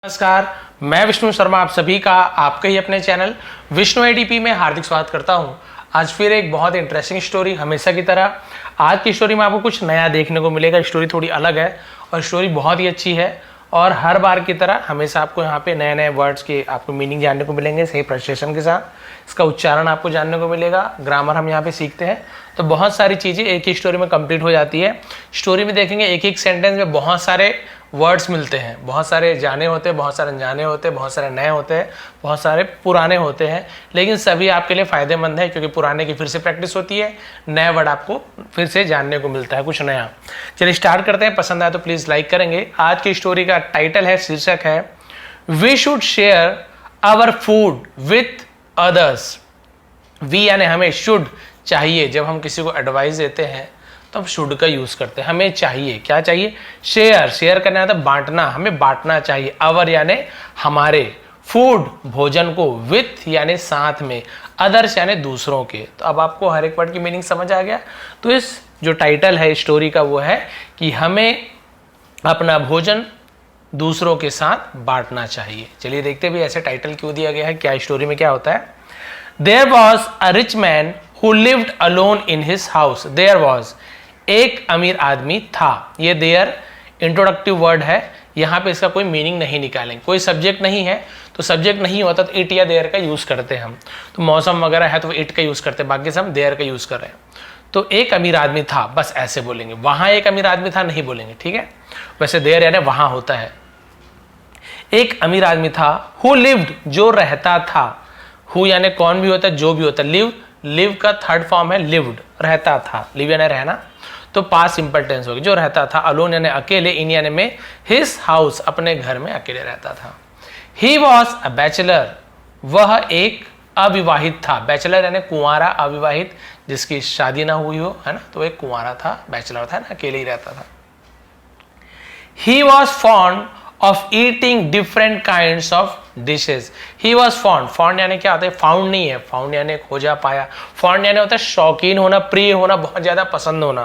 नमस्कार, मैं विष्णु शर्मा आप सभी का आपके ही अपने चैनल विष्णु एडीपी में हार्दिक स्वागत करता हूं। आज फिर एक बहुत इंटरेस्टिंग स्टोरी, हमेशा की तरह आज की स्टोरी में आपको कुछ नया देखने को मिलेगा। स्टोरी थोड़ी अलग है और स्टोरी बहुत ही अच्छी है और हर बार की तरह हमेशा आपको यहाँ पे नए नए वर्ड्स के आपको मीनिंग जानने को मिलेंगे, सही प्रोनाउंसिएशन के साथ इसका उच्चारण आपको जानने को मिलेगा, ग्रामर हम यहाँ पे सीखते हैं। तो बहुत सारी चीज़ें एक ही स्टोरी में कंप्लीट हो जाती है। स्टोरी में देखेंगे एक एक सेंटेंस में बहुत सारे वर्ड्स मिलते हैं, बहुत सारे जाने होते हैं, बहुत सारे अनजाने होते हैं, बहुत सारे नए होते हैं, बहुत सारे पुराने होते हैं, लेकिन सभी आपके लिए फ़ायदेमंद है क्योंकि पुराने की फिर से प्रैक्टिस होती है, नए वर्ड आपको फिर से जानने को मिलता है कुछ नया। चलिए स्टार्ट करते हैं। पसंद आए तो प्लीज़ लाइक करेंगे। आज की स्टोरी का टाइटल है, शीर्षक है we should share our food with others. We यानी हमें, शुड चाहिए। जब हम किसी को एडवाइस देते हैं तो हम शुड का यूज करते हैं। हमें चाहिए, क्या चाहिए? शेयर, शेयर करना है तो बांटना, हमें बांटना चाहिए। अवर यानी हमारे, फूड भोजन को, विथ यानी साथ में, अदर्स यानी दूसरों के। तो अब आपको हर एक वर्ड की मीनिंग समझ आ गया। तो इस जो टाइटल है स्टोरी का वो है कि हमें अपना भोजन दूसरों के साथ बांटना चाहिए। चलिए देखते भी ऐसे टाइटल क्यों दिया गया है, क्या स्टोरी में क्या होता है। There was a rich man who lived alone in his house. There was, एक अमीर आदमी था। ये देयर इंट्रोडक्टिव वर्ड है, यहाँ पे इसका कोई मीनिंग नहीं निकालेंगे। कोई सब्जेक्ट नहीं है तो सब्जेक्ट नहीं होता तो इट या देयर का यूज करते हैं हम। तो मौसम वगैरह है तो इट का यूज करते हैं, बाकी सब देयर का यूज कर रहे हैं। तो एक अमीर आदमी था, बस ऐसे बोलेंगे। वहां एक अमीर आदमी था नहीं बोलेंगे, ठीक है। वैसे देयर यानी वहां होता है। एक अमीर आदमी था, हु लिव्ड जो रहता था। हु यानी कौन भी होता है, जो भी होता है। लिव, लिव का थर्ड फॉर्म है लिव्ड, रहता था। लिव यानी रहना, तो पास सिंपल टेंस होगा, जो रहता था। अलोन यानी अकेले, इन यानी में, हिज हाउस अपने घर में अकेले रहता था। ही वॉज अ बैचलर, वह एक अविवाहित था। बैचलर यानी कुंवारा, अविवाहित जिसकी शादी ना हुई हो, है ना, तो एक कुंवारा था, बैचलर था ना, अकेले ही रहता था। He was fond of eating different kinds of dishes. He was fond, fond यानी क्या होता है? फाउंड नहीं है, फाउंड यानी खोजा पाया। फॉन्ड यानी होता है शौकीन होना, प्रिय होना, बहुत ज्यादा पसंद होना।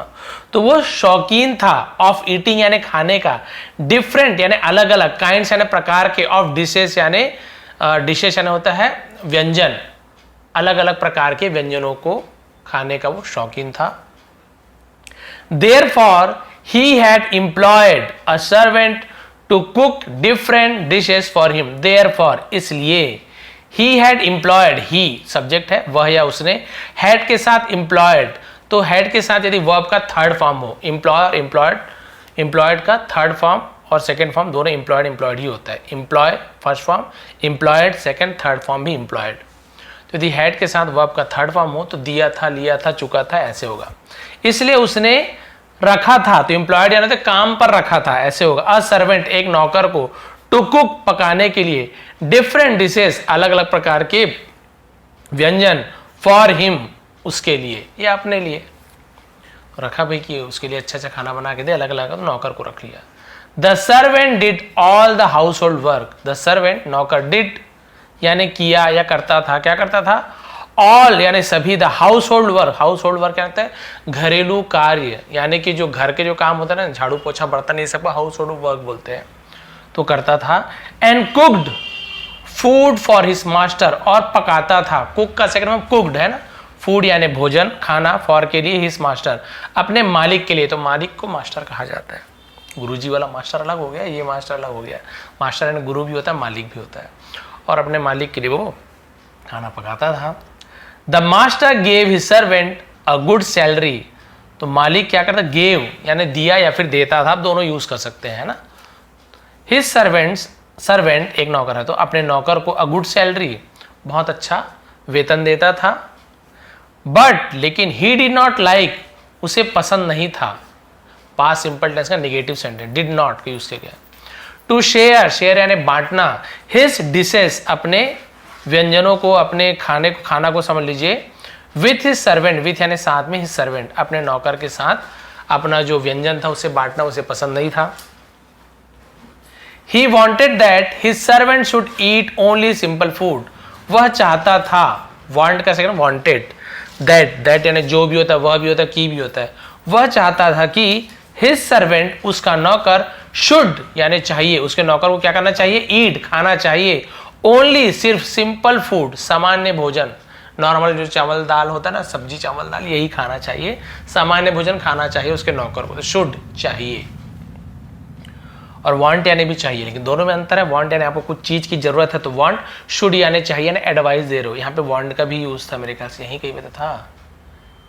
तो वो शौकीन था ऑफ ईटिंग यानी खाने का, डिफरेंट यानी अलग अलग, काइंड्स यानी प्रकार के, ऑफ डिशेस यानी डिशेस यानी होता है व्यंजन, अलग अलग प्रकार के व्यंजनों को खाने का वो शौकीन था। Therefore he had employed a servant to cook different dishes for him. Therefore इसलिए, he had employed, he subject है, वह या उसने, had के साथ employed, तो had के साथ यदि verb का थर्ड फॉर्म हो, employer, employed, employed का थर्ड फॉर्म और सेकेंड फॉर्म दोनों employed employed ही होता है। employ first form, employed second, third form भी employed। तो यदि had के साथ verb का थर्ड फॉर्म हो तो दिया था, लिया था, चुका था, ऐसे होगा। इसलिए उसने रखा था, तो एम्प्लॉयड यानी तो काम पर रखा था, ऐसे होगा। अ सर्वेंट एक नौकर को, टू कुक पकाने के लिए, डिफरेंट डिशेस अलग अलग प्रकार के व्यंजन, फॉर हिम उसके लिए या अपने लिए रखा भाई कि उसके लिए अच्छा अच्छा खाना बना के दे, अलग अलग नौकर को रख लिया। The servant did all the house hold work. The servant नौकर, डिड यानी किया या करता था, क्या करता था? ऑल यानी सभी, the house hold work, house hold work क्या होता है? घरेलू कार्य, यानी कि जो घर के जो काम होता है ना, झाड़ू पोछा बर्तन, ये सब हाउस होल्ड वर्क बोलते हैं, तो करता था। And cooked food for his master, और पकाता था। कुक का सेकंड में कुक्ड है ना, फूड यानी भोजन, खाना, फॉर के लिए, हिज मास्टर अपने मालिक के लिए। तो मालिक को मास्टर कहा जाता है। गुरुजी वाला मास्टर अलग हो गया, ये मास्टर अलग हो गया। मास्टर यानी गुरु भी होता है, मालिक भी होता है, और अपने मालिक के लिए वो खाना पकाता था। The master gave his servant a good salary, तो मालिक क्या करता? गेव यानी दिया या फिर देता था, आप दोनों यूज कर सकते हैं ना। हिज सर्वेंट्स, सर्वेंट एक नौकर है तो अपने नौकर को अ गुड सैलरी, बहुत अच्छा वेतन देता था। बट लेकिन ही डिड नॉट लाइक, उसे पसंद नहीं था। पास्ट सिंपल टेंस का नेगेटिव सेंटेंस, डिड नॉट का यूज किया गया। टू शेयर, शेयर यानी बांटना, हिज डिशेस अपने व्यंजनों को, अपने खाना को समझ लीजिए, विथ हिज सर्वेंट, विथ यानी साथ में, हिज सर्वेंट अपने नौकर के साथ अपना जो व्यंजन था उसे बांटना उसे पसंद नहीं था। He wanted that his servant should eat only simple food, वह चाहता था, वांट का सेकंड वॉन्टेड, दैट, दैट यानी जो भी होता है, वह भी होता है, की भी होता है, वह चाहता था कि हिज सर्वेंट उसका नौकर शुड यानी चाहिए, उसके नौकर को क्या करना चाहिए, ईट खाना चाहिए, ओनली सिर्फ सिंपल फूड सामान्य भोजन, नॉर्मल जो चावल दाल होता है ना, सब्जी चावल दाल यही खाना चाहिए, सामान्य भोजन खाना चाहिए उसके नौकर को, तो शुड चाहिए। और वांट यानी भी चाहिए, लेकिन दोनों में अंतर है। वांट यानी आपको कुछ चीज की जरूरत है तो वांट, शुड यानी चाहिए यानी एडवाइस दे रहे हो। यहाँ पे वांट का भी यूज था मेरे ख्याल से, यहीं कहीं पे तो था,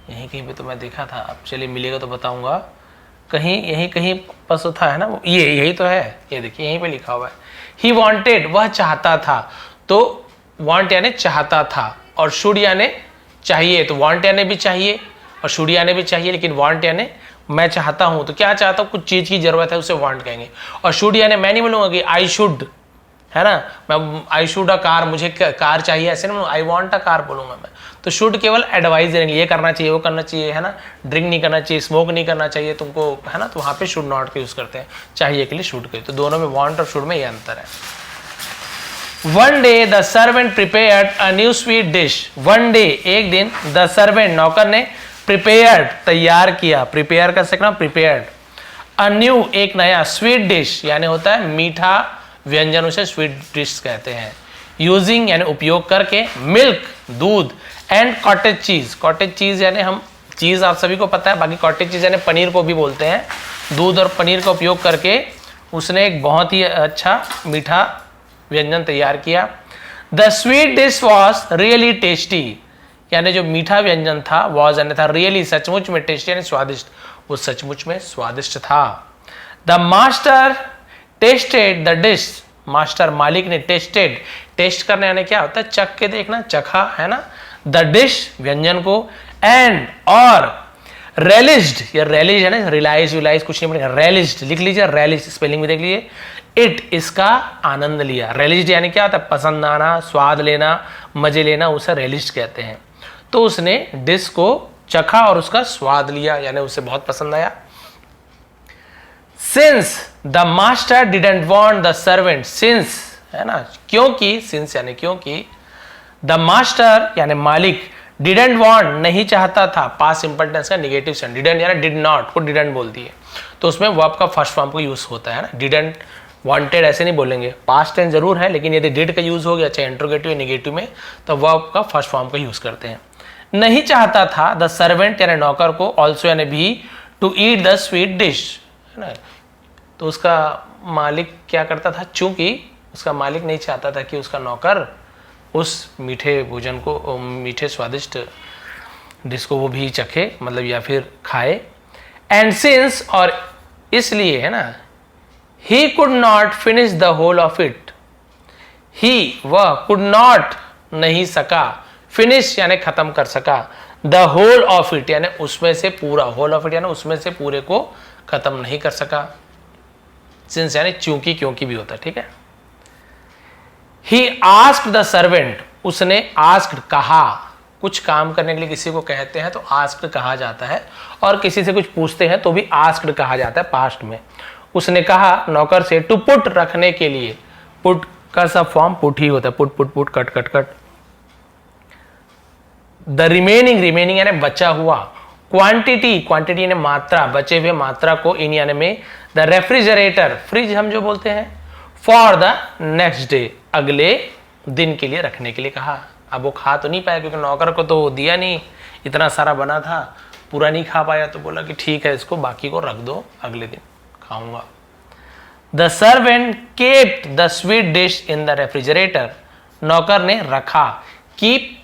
यहीं कहीं पे तो मैं देखा था, अब चलिए मिलेगा तो बताऊंगा, कहीं यहीं कहीं बस था, है ना, ये यही तो है, ये देखिए यहीं पे लिखा हुआ है। ही वांटेड वह चाहता था, तो वांट यानी चाहता था, और शुड यानी चाहिए, तो वांट यानी भी चाहिए और शुड यानी भी चाहिए, लेकिन वांट यानी मैं चाहता हूं, तो क्या चाहता हूं, कुछ चीज की जरूरत है उसे वांट कहेंगे। और शुड यानी मैं नहीं बोलूंगा कि आई शुड, है ना, मैं आई शुड अ कार, मुझे कार चाहिए, ऐसे नहीं बोलूंगा, आई वांट अ कार बोलूंगा मैं। तो शुड केवल एडवाइस देने, ये करना चाहिए वो करना चाहिए, है ना, ड्रिंक नहीं करना चाहिए, स्मोक नहीं करना चाहिए तुमको, है ना, तो वहां पे शुड नॉट का यूज करते हैं, चाहिए के लिए शुड के। तो दोनों में वांट और शुड में ये अंतर है। One day the servant prepared a new sweet dish, one day एक दिन, द सर्वेंट नौकर ने, प्रिपेयर्ड तैयार किया, प्रिपेयर का सेकंड प्रिपेयर्ड, अ न्यू एक नया, स्वीट डिश यानी होता है मीठा व्यंजन, उसे स्वीट डिश कहते हैं, यूजिंग यानी उपयोग करके, मिल्क दूध, and cottage cheese, cottage cheese यानी हम चीज आप सभी को पता है, बाकी कॉटेज चीज यानी पनीर को भी बोलते हैं, दूध और पनीर का उपयोग करके उसने एक बहुत ही अच्छा मीठा व्यंजन तैयार किया। The sweet dish was really tasty, यानी जो मीठा व्यंजन था वॉज यानी था, रियली सचमुच में, टेस्टी यानी स्वादिष्ट, वो सचमुच में स्वादिष्ट था। The master tested the dish, master मालिक ने, टेस्टेड टेस्ट करने यानी क्या होता है, चख के देखना, चखा, है ना, द डिश व्यंजन को, एंड और रेलिज्ड, या रेलिज है ना, रिलाइज विलाइज कुछ नहीं पड़ेगा, रेलिज्ड लिख लीजिए, रेलिज स्पेलिंग भी देख लीजिए, इट इसका आनंद लिया, रेलिज्ड यानी क्या होता है, पसंद आना, स्वाद लेना, मजे लेना, उसे रेलिज्ड कहते हैं। तो उसने डिश को चखा और उसका स्वाद लिया, यानी उसे बहुत पसंद आया। Since the master didn't want the servant, since है ना, क्योंकि, सिंस यानी क्योंकि, द मास्टर यानी मालिक, डिडंट वांट नहीं चाहता था, पास्ट सिंपल टेंस का नेगेटिव सेंस, डिडंट यानी डिड नॉट को डिडंट बोल दिए, तो उसमें वर्ब का फर्स्ट फॉर्म का यूज होता है ना, डिडंट वांटेड ऐसे नहीं बोलेंगे, पास्ट टेंस जरूर है, लेकिन यदि डिड का यूज हो गया चाहे इंट्रोगेटिव या नेगेटिव में, तो वर्ब का फर्स्ट फॉर्म का यूज करते हैं। नहीं चाहता था द सर्वेंट यानी नौकर को, ऑल्सो यानी भी, to eat the sweet dish, है ना, तो उसका मालिक क्या करता था, चूंकि उसका मालिक नहीं चाहता था कि उसका नौकर उस मीठे भोजन को, मीठे स्वादिष्ट डिश को वो भी चखे, मतलब या फिर खाए। एंड सिंस और इसलिए, है ना, he could not finish the whole of it, he वह, कुड नॉट नहीं सका, फिनिश यानी खत्म कर सका, द होल ऑफ इट यानी उसमें से पूरा, होल ऑफ इट यानी उसमें से पूरे को खत्म नहीं कर सका, सिंस यानी चूंकि क्योंकि भी होता है, ठीक है। ही आस्क्ड द सर्वेंट, उसने आस्क्ड कहा, कुछ काम करने के लिए किसी को कहते हैं तो आस्क्ड कहा जाता है, और किसी से कुछ पूछते हैं तो भी आस्क्ड कहा जाता है पास्ट में। उसने कहा नौकर से, टू पुट रखने के लिए, पुट का सब फॉर्म पुट ही होता है, put put put, cut cut cut. The remaining, remaining यानी बचा हुआ, क्वांटिटी, क्वांटिटी यानी मात्रा, बचे हुए मात्रा को, इन यानी में, द रेफ्रिजरेटर, फ्रिज हम जो बोलते हैं, फॉर द नेक्स्ट डे, अगले दिन के लिए रखने के लिए कहा। अब वो खा तो नहीं पाया क्योंकि नौकर को तो दिया नहीं, इतना सारा बना था, पूरा नहीं खा पाया, तो बोला कि ठीक है इसको बाकी को रख दो, अगले दिन खाऊंगा। The servant kept the sweet dish in the refrigerator, नौकर ने रखा, कीप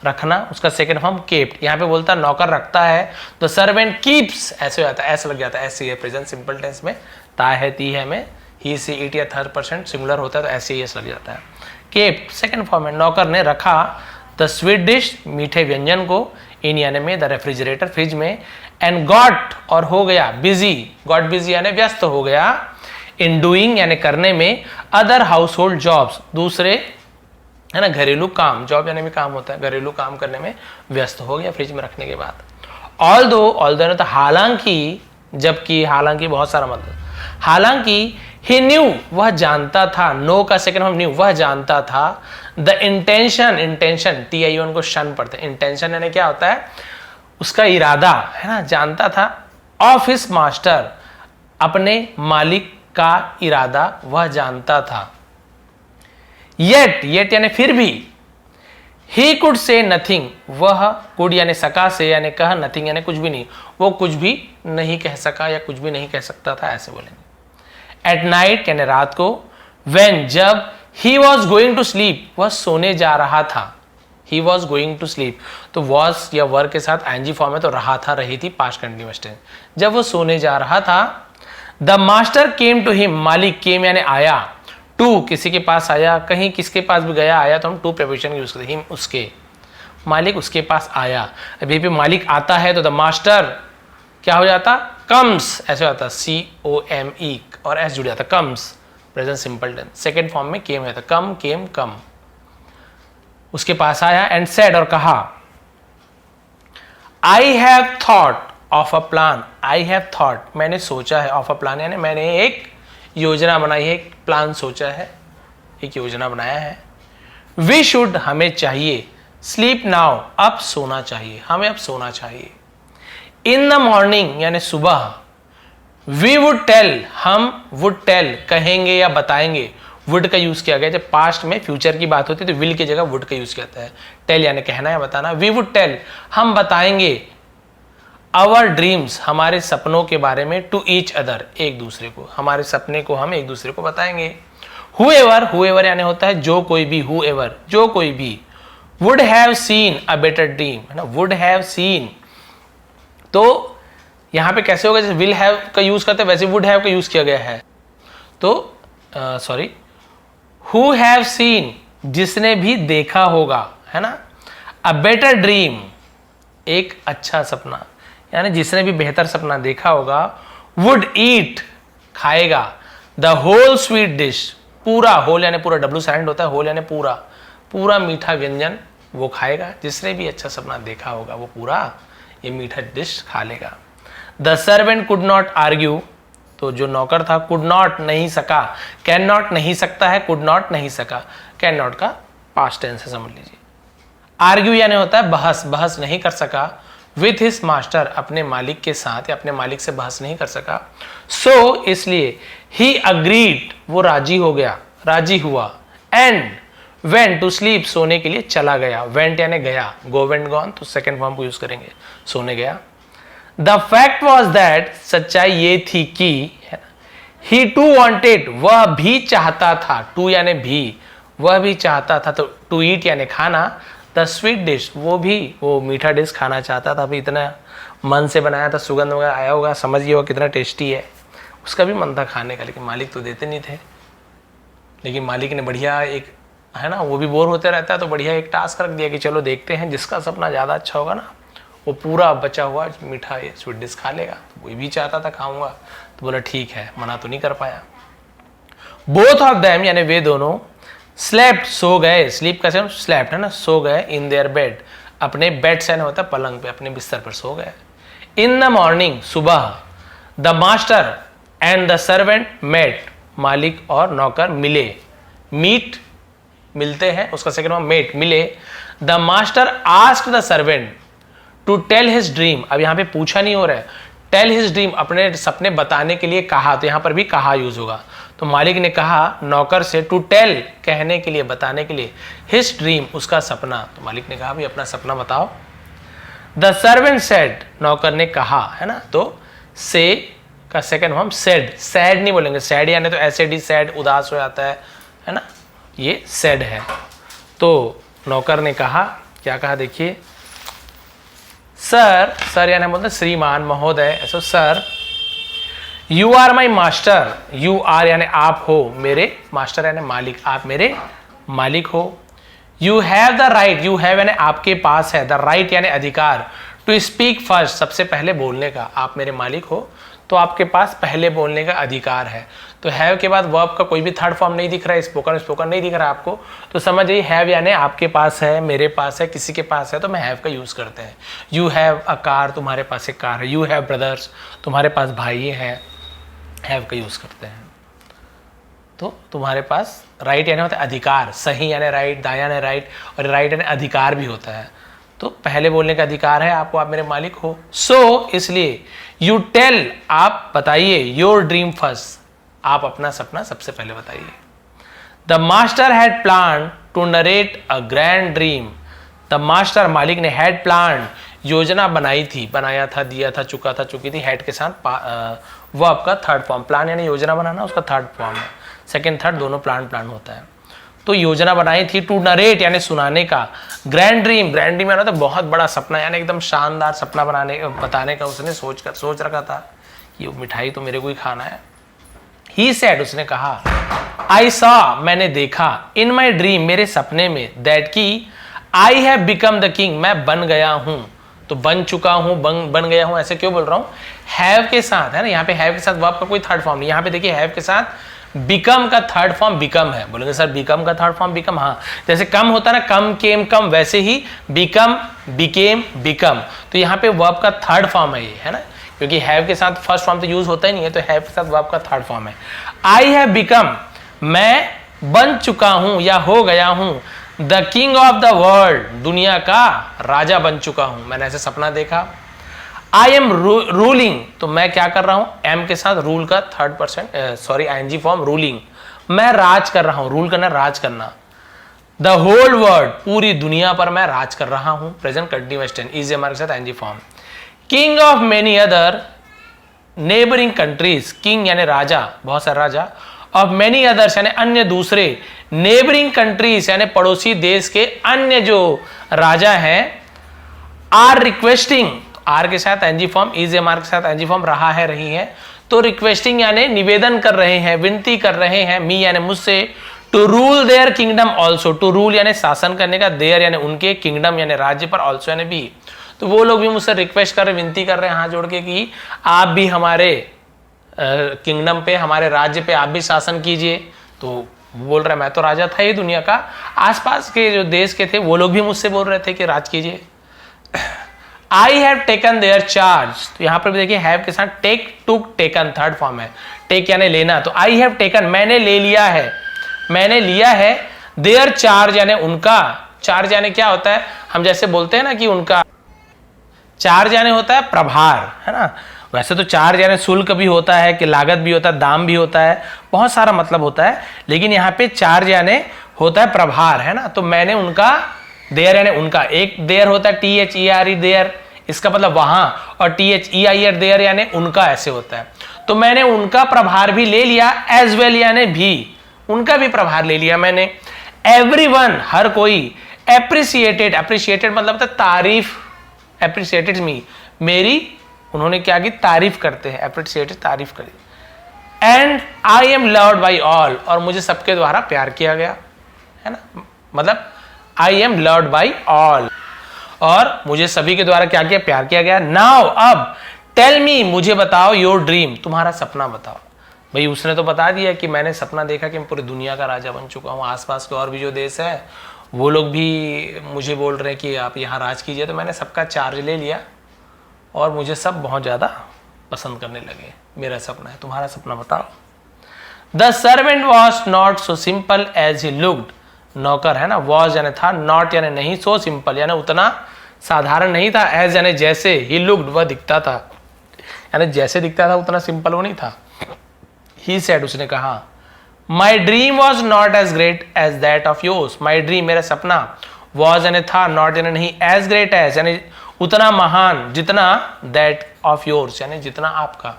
रखना, उसका सेकेंड फॉर्म केप्ट, यहाँ पे बोलता है नौकर रखता है, तो सर्वेंट कीप्स ऐसे हो जाता है, ऐसे लग जाता है, ऐसे है प्रेजेंट सिंपल टेंस में, ता है ती है में, ही सी इट या थर्ड पर्सन सिमिलर होता है तो ऐसे ही लग जाता है। केप्ट सेकेंड फॉर्म है, नौकर ने रखा, द स्वीट डिश मीठे व्यंजन को, इन यानी में, द रेफ्रिजरेटर फ्रिज में, एंड गॉट और हो गया, बिजी, गॉट बिजी यानी व्यस्त हो गया, इन डूइंग यानी करने में, अदर हाउस होल्ड जॉब्स, दूसरे, है ना, घरेलू काम, जॉब यानी भी काम होता है, घरेलू काम करने में व्यस्त हो गया फ्रिज में रखने के बाद। ऑल्दो तो हालांकि, जबकि, हालांकि बहुत सारा मतलब, हालांकि, ही न्यू वह जानता था, नो का सेकंड फॉर्म न्यू, वह जानता था, द इंटेंशन, इंटेंशन TION को शन पढ़ते हैं, इंटेंशन यानी क्या होता है, उसका इरादा, है ना, जानता था, ऑफ हिज मास्टर, अपने मालिक का इरादा वह जानता था। येट यानी फिर भी, ही कुड से नथिंग, वह कुड यानी सका से यानी कह, नथिंग यानी कुछ भी नहीं, वो कुछ भी नहीं कह सका या कुछ भी नहीं कह सकता था, ऐसे बोलेंगे। एट नाइट यानी रात को, वेन जब, he was going to sleep, वह सोने जा रहा था। He was going to sleep, तो वॉज या वर के साथ आईएनजी फॉर्म है, तो रहा था, रही थी, पास्ट कंटिन्यूअस टेंस। जब वो सोने जा रहा था, the master came to him, मालिक केम यानी आया, टू किसी के पास आया, कहीं किसके पास भी गया आया तो हम टू प्रीपोजिशन यूज करते हैं, हिम उसके, मालिक उसके पास आया। अभी भी मालिक आता है तो द मास्टर क्या हो जाता, कम्स, ऐसे होता COME और एस जुड़ जाता, comes, present simple tense. Second form में केम है तो कम, केम, कम, उसके पास आया। एंड सेड और कहा, I have thought of a plan, I have thought मैंने सोचा है, ऑफ अ प्लान यानी मैंने एक योजना बनाई है, एक प्लान सोचा है, एक योजना बनाया है। वी शुड हमें चाहिए, स्लीप नाउ अब सोना चाहिए, हमें अब सोना चाहिए। इन द मॉर्निंग यानी सुबह, वी वुड टेल हम वुड टेल कहेंगे या बताएंगे, वुड का यूज किया गया। जब पास्ट में फ्यूचर की बात होती है तो विल की जगह वुड का यूज किया जाता है। टेल यानी कहना या बताना। वी वुड टेल हम बताएंगे, आवर ड्रीम्स हमारे सपनों के बारे में, टू ईच अदर एक दूसरे को, हमारे सपने को हम एक दूसरे को बताएंगे। हुएवर यानी होता है जो कोई भी, हुएवर जो कोई भी। Would have seen a better dream है ना, वुड हैव सीन, तो यहां पे कैसे होगा, जैसे विल हैव का यूज करते हैं वैसे वुड हैव का यूज किया गया है। तो सॉरी, हु हैव सीन जिसने भी देखा होगा, है ना, अ बेटर ड्रीम एक अच्छा सपना, यानी जिसने भी बेहतर सपना देखा होगा। वुड ईट खाएगा, द होल स्वीट डिश पूरा, होल यानी पूरा, डब्ल्यू साइलेंट होता है, होल यानी पूरा, पूरा मीठा व्यंजन वो खाएगा। जिसने भी अच्छा सपना देखा होगा वो पूरा ये मीठा डिश खा लेगा। The servant could not argue, तो जो नौकर था, कुड नॉट नहीं सका, कैन नॉट नहीं सकता है, कुड नॉट नहीं सका, कैन नॉट का पास्ट टेंस है समझ लीजिए। आर्ग्यू यानी होता है बहस, बहस नहीं कर सका। विथ हिज मास्टर अपने मालिक के साथ या अपने मालिक से बहस नहीं कर सका। सो इसलिए, ही अग्रीड वो राजी हो गया, राजी हुआ। एंड वेंट टू स्लीप सोने के लिए चला गया, वेंट यानी गया, गो वेंट गॉन, तो सेकेंड फॉर्म को यूज करेंगे, सोने गया। द फैक्ट वॉज दैट सच्चाई ये थी कि, ही टू वॉन्टेड वह भी चाहता था, टू यानी भी, वह भी चाहता था, तो टू ईट यानी खाना, द स्वीट डिश वो मीठा डिश खाना चाहता था। अभी इतना मन से बनाया था, सुगंध वगैरह आया होगा, समझिए वो कितना टेस्टी है, उसका भी मन था खाने का, लेकिन मालिक तो देते नहीं थे। लेकिन मालिक ने बढ़िया एक, है ना, वो भी बोर होते रहता है तो बढ़िया एक टास्क रख दिया कि चलो देखते हैं जिसका सपना ज़्यादा अच्छा होगा ना वो पूरा बचा हुआ मीठा ये स्वीट डिश खा लेगा। तो वो भी चाहता था खाऊंगा, तो बोला ठीक है, मना तो नहीं कर पाया। बोथ ऑफ देम यानी वे दोनों, स्लेप्ट सो गए, स्लीप का स्लेप्ट है ना, सो गए, इन देयर बेड अपने बेड से होता है पलंग पे, अपने बिस्तर पर सो गए। इन द मॉर्निंग सुबह, the master and the servant met मालिक और नौकर मिले, मीट मिलते हैं, उसका सेकंड फॉर्म मेट मिले। The master asked the servant to tell his dream, अब यहां पे पूछा नहीं हो रहा है, टेल हिज ड्रीम अपने सपने बताने के लिए कहा, तो यहां पर भी कहा यूज होगा। तो मालिक ने कहा नौकर से, टू टेल कहने के लिए, बताने के लिए, हिज ड्रीम उसका सपना, तो मालिक ने कहा भाई अपना सपना बताओ। द सर्वेंट सेड नौकर ने कहा, है ना, तो से का सेकंड फॉर्म सेड, सैड नहीं बोलेंगे, सैड यानी तो ऐसे डी सैड उदास हो जाता है ना, ये सेड है। तो नौकर ने कहा, क्या कहा देखिए, सर, सर यानी बोलते श्रीमान महोदय, ऐसा sir, you are my master, you are यानी आप हो, मेरे मास्टर यानी मालिक, आप मेरे मालिक हो। You have the right, you have यानी आपके पास है, द राइट यानी अधिकार, टू स्पीक फर्स्ट सबसे पहले बोलने का, आप मेरे मालिक हो तो आपके पास पहले बोलने का अधिकार है। तो हैव के बाद वर्ब का कोई भी थर्ड फॉर्म नहीं दिख रहा है, स्पोकन नहीं दिख रहा है आपको, तो समझ जाइए हैव यानी आपके पास है, मेरे पास है, किसी के पास है, तो मैं हैव का यूज करते हैं। यू हैव अ कार, तुम्हारे पास एक कार है। यू हैव ब्रदर्स, तुम्हारे पास भाई है, हैव का यूज करते हैं। तो तुम्हारे पास राइट यानी होता है अधिकार, सही यानी राइट, दाया यानी राइट, और राइट यानी अधिकार भी होता है। तो पहले बोलने का अधिकार है आपको, आप मेरे मालिक हो। सो इसलिए यू टेल, आप बताइए, योर ड्रीम फर्स्ट, आप अपना सपना सबसे पहले बताइए। The master had plan to narrate a grand dream. The master, मालिक ने, हैड प्लान, योजना बनाई थी, बनाया था, दिया था, चुका था, चुकी थी, हैड के साथ वर्ब का थर्ड फॉर्म। प्लान यानी योजना बनाना, उसका थर्ड फॉर्म है। सेकंड थर्ड दोनों प्लान होता है। तो योजना बनाई थी, टू नरेट यानी सुनाने का, ग्रैंड ड्रीम यानी तो बहुत बड़ा सपना, यानी एकदम शानदार सपना बताने का उसने सोच रखा था कि मिठाई तो मेरे को ही खाना है। ही सेड, उसने कहा, आई सॉ, मैंने देखा, इन माई ड्रीम, मेरे सपने में, दैट की I have become the king, मैं बन गया हूं। तो बन चुका हूं, बन गया हूं, ऐसे क्यों बोल रहा हूं? हैव के साथ है ना, यहाँ पे हैव के साथ वर्ब का कोई थर्ड फॉर्म नहीं। यहाँ पे देखिए हैव के साथ बिकम का थर्ड फॉर्म बिकम है। बोलेंगे सर बिकम का थर्ड फॉर्म बिकम, हाँ, जैसे कम होता है ना, कम केम कम, वैसे ही बिकम बिकेम बिकम। तो यहाँ पे वर्ब का थर्ड फॉर्म है ये, है ना, क्योंकि हैव के साथ फर्स्ट फॉर्म तो यूज होता ही नहीं है, तो हैव के साथ वर्ब का थर्ड फॉर्म है। आई हैव बिकम, मैं बन चुका हूं या हो गया हूं, the king of the world, दुनिया का राजा बन चुका हूं, मैंने ऐसे सपना देखा। आई एम रूलिंग, तो मैं क्या कर रहा हूं, एम के साथ रूल का third person ING form ruling, मैं राज कर रहा हूं, रूल करना राज करना। द होल वर्ल्ड, पूरी दुनिया पर मैं राज कर रहा हूं, प्रेजेंट कंटिन्यूअस टेंस, इज हमारे साथ ING form. King of many other neighbouring countries, king यानी राजा, बहुत सारे राजा, ऑफ मेनी अदर्स यानी अन्य दूसरे, नेबरिंग कंट्रीज यानी पड़ोसी देश के अन्य जो राजा हैं, आर रिक्वेस्टिंग, आर के साथ NG form, is am are के साथ एनजी फॉर्म रहा है, रही है, तो रिक्वेस्टिंग यानी निवेदन कर रहे हैं, विनती कर रहे हैं, मी यानी मुझसे, to rule their kingdom also, to rule यानी शासन करने का, देयर यानी उनके, किंगडम यानी राज्य पर, ऑल्सो यानी भी, तो वो लोग भी मुझसे रिक्वेस्ट कर रहे, विनती कर रहे हैं हाथ जोड़ के कि आप भी हमारे किंगडम पे, हमारे राज्य पे आप भी शासन कीजिए। तो वो बोल रहा है मैं तो राजा था ही दुनिया का, आसपास के जो देश के थे वो लोग भी मुझसे बोल रहे थे कि राज कीजिए। I have taken their charge, तो यहां पर भी देखिए हैव के साथ take, took, taken third form है, टेक यानी लेना, तो आई हैव टेकन, मैंने ले लिया है, मैंने लिया है, देयर चार्ज यानी उनका, चार्ज यानी क्या होता है, हम जैसे बोलते हैं ना कि उनका, चार्ज यानी होता है प्रभार, है ना, वैसे तो चार्ज यानी शुल्क भी होता है, कि लागत भी होता है, दाम भी होता है, बहुत सारा मतलब होता है, लेकिन यहाँ पे चार्ज यानी होता है प्रभार, है ना, तो मैंने उनका, देयर यानी उनका, एक देयर होता है THERE देयर, इसका मतलब वहां, और THEIR देयर यानी उनका, ऐसे होता है, तो मैंने उनका प्रभार भी ले लिया, एज वेल यानी भी, उनका भी प्रभार ले लिया मैंने। एवरीवन, हर कोई, एप्रिसिएटेड, एप्रिसिएटेड मतलब तारीफ, एप्रिसिएटेड मी, मेरी, उन्होंने क्या की, तारीफ करते हैं, एप्रिसिएटेड तारीफ करी। And I am loved by all, और मुझे सबके द्वारा प्यार किया गया, है ना, मतलब I am loved by all, और मुझे सभी के द्वारा क्या किया, प्यार किया गया। नाउ, अब, टेल मी, मुझे बताओ, योर ड्रीम, तुम्हारा सपना बताओ। भाई उसने तो बता दिया कि मैंने सपना देखा कि मैं पूरी दुनिया का राजा बन चुका हूँ, आसपास के और भी जो देश है वो लोग भी मुझे बोल रहे हैं कि आप यहाँ राज कीजिए, तो मैंने सबका चार्ज ले लिया और मुझे सब बहुत ज़्यादा पसंद करने लगे। मेरा सपना है, तुम्हारा सपना बताओ। The servant was not so simple as he looked, नौकर है ना, वॉज यानी था, नॉट यानी नहीं, सो सिंपल यानी उतना साधारण नहीं था, एज यानी जैसे, ही लुक्ड वह दिखता था, यानी जैसे दिखता था उतना सिंपल वो नहीं था। ही सेड, उसने कहा, my dream was not as great as that of yours, my dream मेरा सपना, वॉज यानी था, नॉट यानी नहीं, एज ग्रेट एज यानी उतना महान जितना, दैट ऑफ योर्स यानी जितना आपका,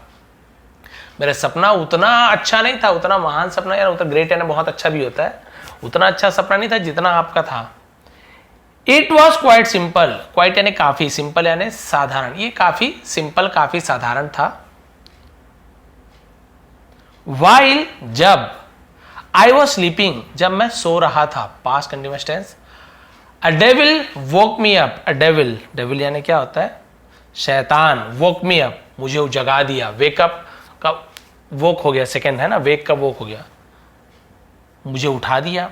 मेरा सपना उतना अच्छा नहीं था, उतना महान सपना, यानी उतना ग्रेट यानी बहुत अच्छा भी होता है, उतना अच्छा सपना नहीं था जितना आपका था। It was quite simple, quite यानी काफी, सिंपल यानी साधारण, ये काफी सिंपल, काफी साधारण था। वाइल, जब, आई वॉज स्लीपिंग, जब मैं सो रहा था, past continuous tense. A devil woke me up, a devil, devil यानी क्या होता है, शैतान, वोक मी अप, मुझे जगा दिया, वेकअप का वोक हो गया, सेकेंड है ना, वेक का वोक हो गया, मुझे उठा दिया।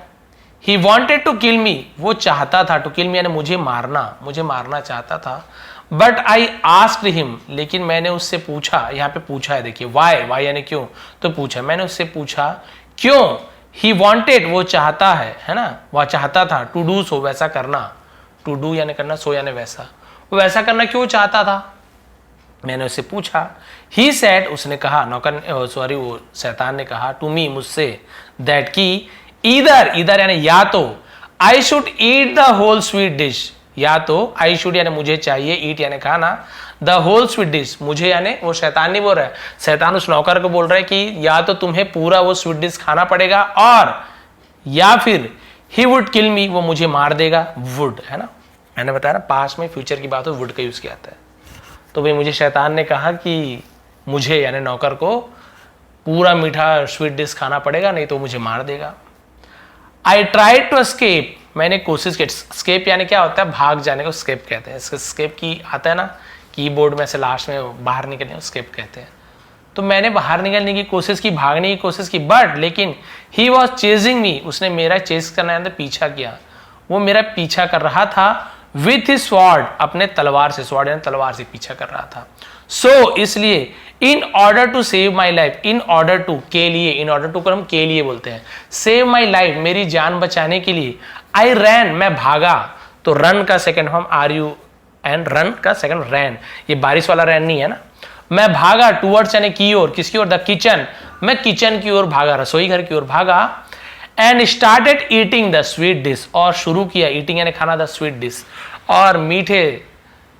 ही वॉन्टेड टू किल मी, वो चाहता था, टू किल मी यानी मुझे मारना चाहता था। बट आई आस्क्ड हिम, लेकिन मैंने उससे पूछा, यहाँ पे पूछा है देखिए, वाई, वाई यानी क्यों, तो पूछा, मैंने उससे पूछा क्यों। ही वॉन्टेड, वो चाहता है ना, वह चाहता था, टू डू सो, वैसा करना, टू डू यानी करना, सो यानी वैसा। वो वैसा करना क्यों चाहता था, मैंने उससे पूछा। ही सेड, उसने कहा, नौकर सॉरी वो शैतान ने कहा, टू मी, मुझसे, दैट की ईदर, ईदर यानी या तो, I should eat the whole sweet dish, या तो आई शुड यानी मुझे चाहिए, ईट यानी खाना, द होल स्वीट डिश, मुझे यानी वो शैतान नहीं बोल रहा है, शैतान उस नौकर को बोल रहा है कि या तो तुम्हें पूरा वो स्वीट डिश खाना पड़ेगा, और या फिर ही वुड किल मी, वो मुझे मार देगा। वुड है ना, मैंने बताया ना पास्ट में फ्यूचर की बात हो वुड का यूज किया जाता है। तो भाई मुझे शैतान ने कहा कि मुझे यानी नौकर को पूरा मीठा स्वीट डिश खाना पड़ेगा, नहीं तो मुझे मार देगा। आई ट्राइड टू एस्केप, मैंने कोशिश की। स्केप यानी क्या होता है, भाग जाने को स्केप कहते हैं। स्केप की आता है ना कीबोर्ड में से लास्ट में बाहर निकलने को स्केप कहते हैं। तो मैंने बाहर निकलने की कोशिश की, भागने की कोशिश की, बट लेकिन ही वॉज चेजिंग मी, उसने मेरा चेस करने अंदर पीछा किया, वो मेरा पीछा कर रहा था विथ हिज स्वॉर्ड, अपने तलवार से, स्वॉर्ड यानी तलवार से पीछा कर रहा था। सो इसलिए, in order to save my life, in order to के लिए, इन ऑर्डर टू को हम के लिए बोलते हैं, सेव माई लाइफ मेरी जान बचाने के लिए, आई रैन मैं भागा। तो रन का second form R U N, run का सेकंड रैन, ये बारिश वाला रैन नहीं है ना। मैं भागा टूवर्ड्स यानी की ओर, किसकी ओर, द किचन, मैं किचन की ओर भागा, रसोई घर की ओर भागा। And started eating the sweet dish, और शुरू किया, ईटिंग यानी खाना, द स्वीट डिश, और मीठे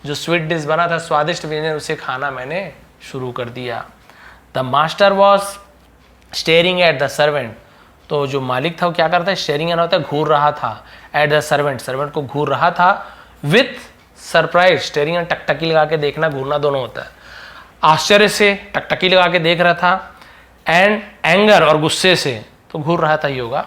जो स्वीट डिश बना था, स्वादिष्ट व्यंजन, उसे खाना मैंने शुरू कर दिया। The master was staring at the servant, तो जो मालिक था वो क्या करता है, स्टेयरिंग यानी होता है घूर रहा था, एट द सर्वेंट, सर्वेंट को घूर रहा था, विथ सरप्राइज, स्टेयरिंग यानी टकटकी लगा के देखना, घूरना दोनों होता है, आश्चर्य से टकटकी लगा के देख रहा था, एंड एंगर और गुस्से से, तो घूर रहा था ये होगा।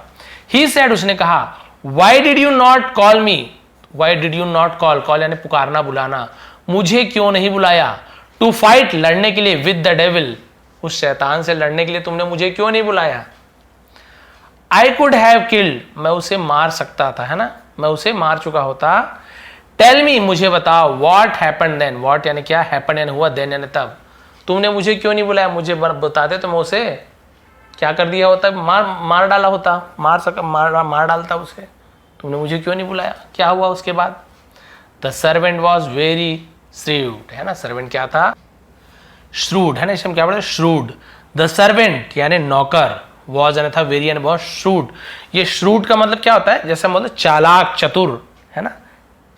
ही सेड, उसने कहा, why did you not call me, why did you not call, call यानी पुकारना बुलाना, मुझे क्यों नहीं बुलाया, टू फाइट लड़ने के लिए, विद द डेविल, उस शैतान से लड़ने के लिए तुमने मुझे क्यों नहीं बुलाया। आई कुड हैव किल्ड, मैं उसे मार सकता था, है ना, मैं उसे मार चुका होता। टेल मी, मुझे बताओ, व्हाट हैपेंड देन, व्हाट यानी क्या, हैपेंड यानी हुआ, देन यानी तब, तुमने मुझे क्यों नहीं बुलाया, मुझे बताते तो मैं उसे क्या कर दिया होता, मार डाला होता, मार डालता उसे, तुमने मुझे क्यों नहीं बुलाया। क्या हुआ उसके बाद, the servant was very shrewd, है ना, सर्वेंट क्या था, श्रूड, है ना, इसमें क्या बोलते हैं, श्रूड। द सर्वेंट यानी नौकर, वॉज यानी था, वेरी यानी बहुत, श्रूड, ये श्रूड का मतलब क्या होता है, जैसे हम बोलते चालाक, चतुर, है ना,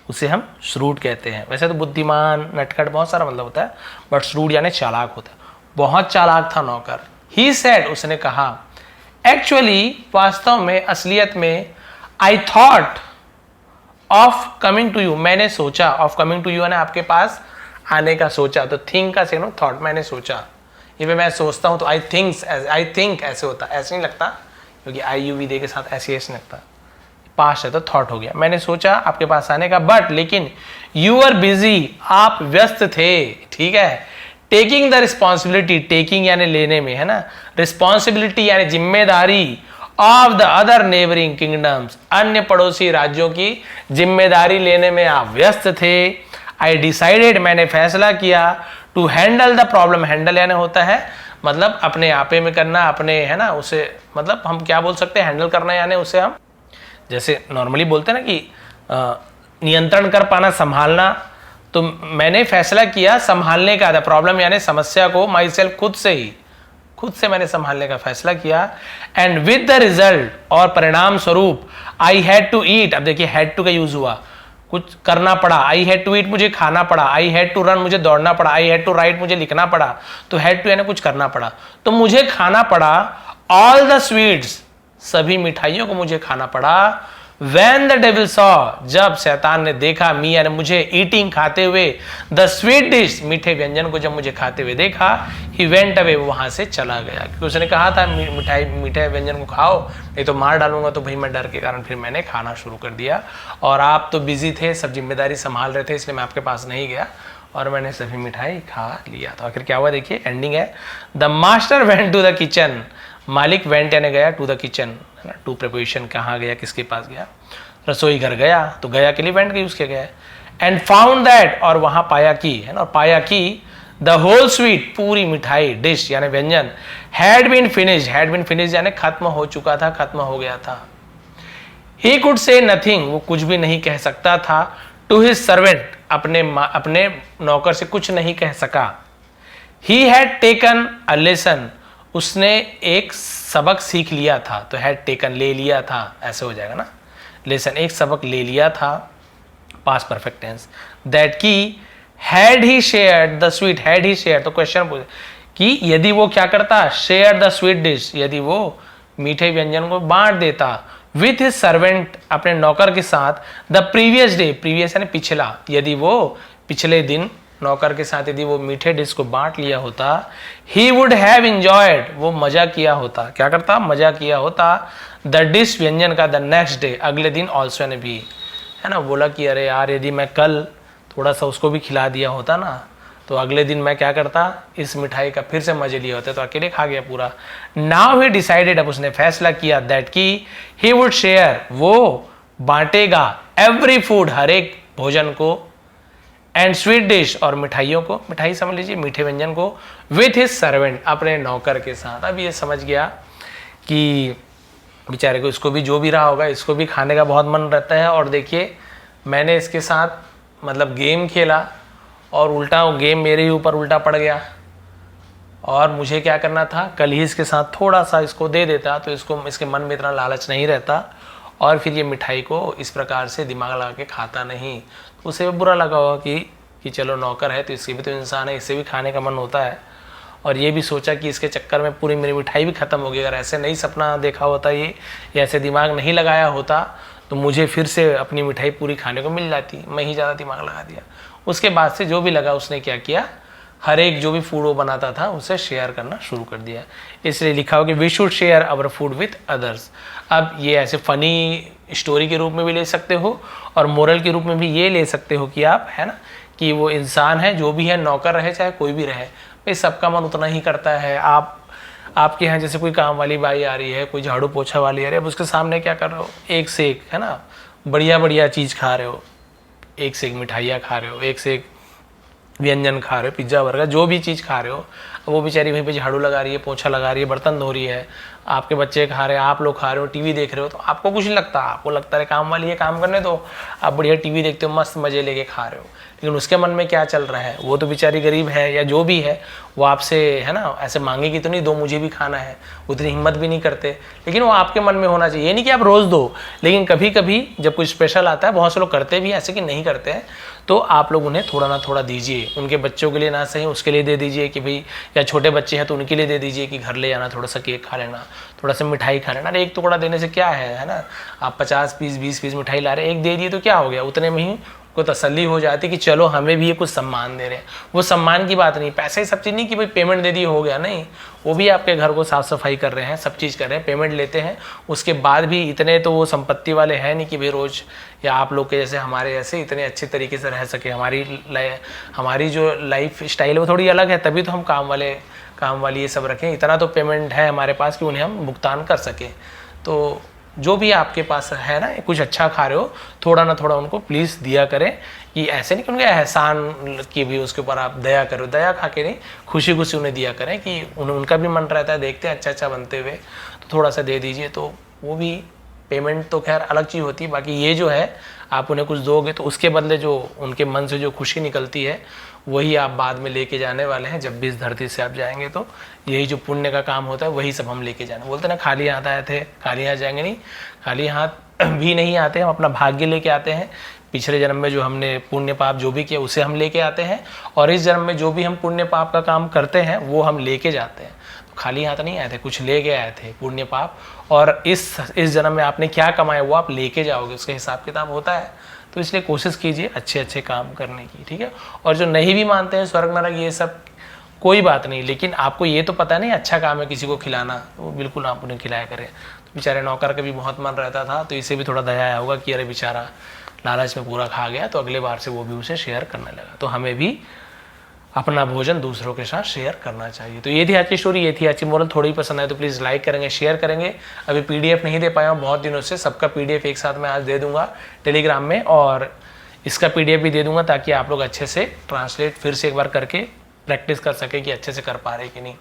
उसे हम श्रूड कहते हैं। वैसे तो बुद्धिमान, नटखट, बहुत सारा मतलब होता है, बट श्रूड यानी चालाक होता है, बहुत चालाक था नौकर। ही सेड, उसने कहा, एक्चुअली वास्तव में, असलियत में, I thought of coming to you, मैंने सोचा, ऑफ कमिंग टू यू यानी आपके पास आने का सोचा, तो थिंक का सेकंड थॉट, मैंने सोचा, ये मैं सोचता हूं तो आई थिंक ऐसे होता, ऐसे नहीं लगता, क्योंकि आई यू वी दे के साथ ऐसे नहीं लगता, पास्ट है तो थॉट हो गया, मैंने सोचा आपके पास आने का, बट लेकिन यू आर बिजी, आप व्यस्त थे, ठीक है, टेकिंग द रिस्पॉन्सिबिलिटी, टेकिंग यानी लेने में, है ना, रिस्पॉन्सिबिलिटी यानी जिम्मेदारी, of the other neighbouring kingdoms, अन्य पड़ोसी राज्यों की जिम्मेदारी लेने में आप व्यस्त थे। आई डिसाइडेड, मैंने फैसला किया, to handle the problem, handle यानी होता है मतलब अपने आपे में करना, अपने, है ना, उसे मतलब हम क्या बोल सकते हैं, हैंडल करना यानी उसे हम जैसे नॉर्मली बोलते हैं ना कि नियंत्रण कर पाना, संभालना, तो मैंने फैसला किया संभालने का, द प्रॉब्लम यानी समस्या को, माई सेल्फ खुद से मैंने संभालने का फैसला किया। एंड विद द रिजल्ट, और परिणाम स्वरूप, आई हैड टू ईट, अब देखिए हैड टू का यूज हुआ, कुछ करना पड़ा, आई हैड टू ईट मुझे खाना पड़ा, आई हैड टू रन मुझे दौड़ना पड़ा, आई हैड टू राइट मुझे लिखना पड़ा, तो हैड टू यानी कुछ करना पड़ा, तो मुझे खाना पड़ा, ऑल द स्वीट्स, सभी मिठाइयों को मुझे खाना पड़ा। When the devil saw, जब शैतान ने देखा, मी यानी मुझे, ईटिंग खाते हुए, द स्वीट डिश, मीठे व्यंजन को जब मुझे खाते हुए देखा, ही वेंट अवे, वो वहां से चला गया, क्योंकि उसने कहा था मीठे व्यंजन को खाओ, नहीं तो मार डालूंगा, तो भाई मैं डर के कारण फिर मैंने खाना शुरू कर दिया, और आप तो बिजी थे, सब जिम्मेदारी संभाल रहे थे, इसलिए मैं आपके पास नहीं गया, और मैंने सभी मिठाई खा लिया। तो आखिर क्या हुआ देखिए, एंडिंग है, the master went to the kitchen, मालिक वेंट यानी गया, टू द किचन, है ना, टू प्रिपोजिशन, कहाँ गया, किसके पास गया, रसोई घर गया, तो गया के लिए वेंट का यूज किया गया है। एंड फाउंड दैट, और वहां पाया की, है ना, पाया की, द होल स्वीट, पूरी मिठाई, डिश यानी व्यंजन, हैड बीन फिनिश्ड यानी खत्म हो चुका था, खत्म हो गया था। ही कुड से नथिंग, वो कुछ भी नहीं कह सकता था। टू हिज सर्वेंट, अपने नौकर से कुछ नहीं कह सका। He had taken a lesson, उसने एक सबक सीख लिया था। तो हैड टेकन ले लिया था, ऐसे हो जाएगा ना, लेसन एक सबक ले लिया था, पास्ट परफेक्ट टेंस। दैट की had he shared the sweet, had he share, तो क्वेश्चन पूछे कि यदि वो क्या करता, शेयर द स्वीट डिश, यदि वो मीठे व्यंजन को बांट देता, विथ हिज सर्वेंट, अपने नौकर के साथ, द प्रीवियस डे, प्रीवियस यानी पिछला, यदि वो पिछले दिन नौकर के साथ यदि वो मीठे डिश को बांट लिया होता, ही वुड हैव इंजॉयड, वो मजा किया होता, क्या करता, मजा किया होता, द डिश व्यंजन का, द नेक्स्ट डे, अगले दिन ऑल्सो ने भी, है ना, बोला कि अरे यार यदि मैं कल थोड़ा सा उसको भी खिला दिया होता ना, तो अगले दिन मैं क्या करता, इस मिठाई का फिर से मजे लिया होता, तो अकेले खा गया पूरा। नाउ ही डिसाइडेड, अब उसने फैसला किया, दैट की ही वुड शेयर, वो बांटेगा, एवरी फूड, हर एक भोजन को, एंड स्वीट डिश, और मिठाइयों को, मिठाई समझ लीजिए मीठे व्यंजन को, विथ हिज सर्वेंट, अपने नौकर के साथ। अब ये समझ गया कि बेचारे को, इसको भी जो भी रहा होगा, इसको भी खाने का बहुत मन रहता है। और देखिए मैंने इसके साथ मतलब गेम खेला और उल्टा वो गेम मेरे ही ऊपर उल्टा पड़ गया, और मुझे क्या करना था, कल ही इसके साथ थोड़ा सा इसको दे देता, तो इसको, इसके मन में इतना लालच नहीं रहता, और फिर ये मिठाई को इस प्रकार से दिमाग लगा के खाता नहीं, तो उसे बुरा लगा होगा कि चलो नौकर है तो इसके भी तो इंसान है, इससे भी खाने का मन होता है। और ये भी सोचा कि इसके चक्कर में पूरी मेरी मिठाई भी ख़त्म हो गई। अगर ऐसे नहीं सपना देखा होता ये, या ऐसे दिमाग नहीं लगाया होता, तो मुझे फिर से अपनी मिठाई पूरी खाने को मिल जाती। मैं ही ज़्यादा दिमाग लगा दिया। उसके बाद से जो भी लगा उसने क्या किया, हर एक जो भी फूड वो बनाता था उसे शेयर करना शुरू कर दिया। इसलिए लिखा हो कि we should share our food with others. अब ये ऐसे फनी स्टोरी के रूप में भी ले सकते हो, और मोरल के रूप में भी ये ले सकते हो कि आप, है ना, कि वो इंसान है, जो भी है, नौकर रहे चाहे कोई भी रहे, भाई सबका मन उतना ही करता है। आपके यहाँ जैसे कोई काम वाली बाई आ रही है, कोई झाड़ू पोछा वाली आ रही है, अब उसके सामने क्या कर रहे हो, एक से एक, है ना, बढ़िया बढ़िया चीज़ खा रहे हो, एक से एक मिठाइयाँ खा रहे हो, एक से एक व्यंजन खा रहे हो, पिज्ज़ा बर्गर जो भी चीज़ खा रहे हो, वो बेचारी वहीं पे झाड़ू लगा रही है, पोछा लगा रही है, बर्तन धो रही है, आपके बच्चे खा रहे हैं, आप लोग खा रहे हो, टीवी देख रहे हो, तो आपको कुछ नहीं लगता, आपको लगता है काम वाली है, काम करने दो, आप बढ़िया टीवी देखते हो, मस्त मज़े लेके खा रहे हो। लेकिन उसके मन में क्या चल रहा है, वो तो बेचारी गरीब है या जो भी है, वो आपसे, है ना, ऐसे मांगेगी तो नहीं, दो मुझे भी खाना है, उतनी हिम्मत भी नहीं करते। लेकिन वो आपके मन में होना चाहिए, ये नहीं कि आप रोज़ दो, लेकिन कभी कभी जब कोई स्पेशल आता है, बहुत से लोग करते भी ऐसे कि नहीं करते हैं, तो आप लोग उन्हें थोड़ा ना थोड़ा दीजिए। उनके बच्चों के लिए ना सही उसके लिए दे दीजिए कि भाई, या छोटे बच्चे हैं तो उनके लिए दे दीजिए कि घर ले जाना, थोड़ा सा केक खा लेना, थोड़ा सा मिठाई खा लेना। अरे एक टुकड़ा देने से क्या है ना, आप 50 पीस 20 पीस मिठाई ला रहे हैं, एक दे दिए तो क्या हो गया, उतने में ही को तसल्ली हो जाती कि चलो हमें भी ये कुछ सम्मान दे रहे हैं। वो सम्मान की बात नहीं, पैसे ही सब चीज़ नहीं कि भाई पेमेंट दे दी हो गया, नहीं, वो भी आपके घर को साफ सफाई कर रहे हैं, सब चीज़ कर रहे हैं, पेमेंट लेते हैं, उसके बाद भी इतने तो वो संपत्ति वाले हैं नहीं कि भाई रोज़, या आप लोग के जैसे हमारे जैसे इतने अच्छे तरीके से रह सके। हमारी जो लाइफ स्टाइल है वो थोड़ी अलग है, तभी तो हम काम वाली ये सब रखें, इतना तो पेमेंट है हमारे पास कि उन्हें हम भुगतान कर सकें। तो जो भी आपके पास है ना, कुछ अच्छा खा रहे हो, थोड़ा ना थोड़ा उनको प्लीज़ दिया करें, कि ऐसे नहीं कि उनके एहसान की भी उसके ऊपर आप दया करो, दया खा के नहीं, खुशी खुशी उन्हें दिया करें, कि उनका भी मन रहता है, देखते हैं अच्छा बनते हुए, तो थोड़ा सा दे दीजिए। तो वो भी पेमेंट तो खैर अलग चीज़ होती है, बाकी ये जो है आप उन्हें कुछ दोगे तो उसके बदले जो उनके मन से जो खुशी निकलती है, वही आप बाद में लेके जाने वाले हैं। जब भी इस धरती से आप जाएंगे तो यही जो पुण्य का काम होता है वही सब हम लेके जाने। बोलते ना खाली हाथ आए थे खाली हाथ जाएंगे, नहीं, खाली हाथ भी नहीं आते, हम अपना भाग्य लेके आते हैं। पिछले जन्म में जो हमने पुण्य पाप जो भी किया उसे हम लेके आते हैं, और इस जन्म में जो भी हम पुण्य पाप का काम करते हैं वो हम लेके जाते हैं। तो खाली हाथ नहीं आए थे, कुछ लेके आए थे पुण्य पाप, और इस जन्म में आपने क्या कमाया वो आप लेके जाओगे, उसका हिसाब किताब होता है। तो इसलिए कोशिश कीजिए अच्छे अच्छे काम करने की, ठीक है। और जो नहीं भी मानते हैं स्वर्ग नरक ये सब, कोई बात नहीं, लेकिन आपको ये तो पता नहीं अच्छा काम है किसी को खिलाना, तो बिल्कुल आप उन्हें खिलाया करें। तो बेचारे नौकर का भी बहुत मन रहता था, तो इसे भी थोड़ा दया आया होगा कि अरे बेचारा लालच में पूरा खा गया, तो अगले बार से वो भी उसे शेयर करने लगा। तो हमें भी अपना भोजन दूसरों के साथ शेयर करना चाहिए। तो ये थी आज की स्टोरी, ये थी आज की मोरल। थोड़ी पसंद आए तो प्लीज़ लाइक करेंगे, शेयर करेंगे। अभी PDF नहीं दे पाया हूँ बहुत दिनों से, सबका PDF एक साथ मैं आज दे दूंगा टेलीग्राम में, और इसका PDF भी दे दूंगा, ताकि आप लोग अच्छे से ट्रांसलेट फिर से एक बार करके प्रैक्टिस कर सके कि अच्छे से कर पा रहे कि नहीं।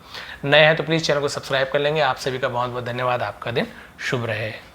नए हैं तो प्लीज़ चैनल को सब्सक्राइब कर लेंगे। आप सभी का बहुत बहुत धन्यवाद। आपका दिन शुभ रहे।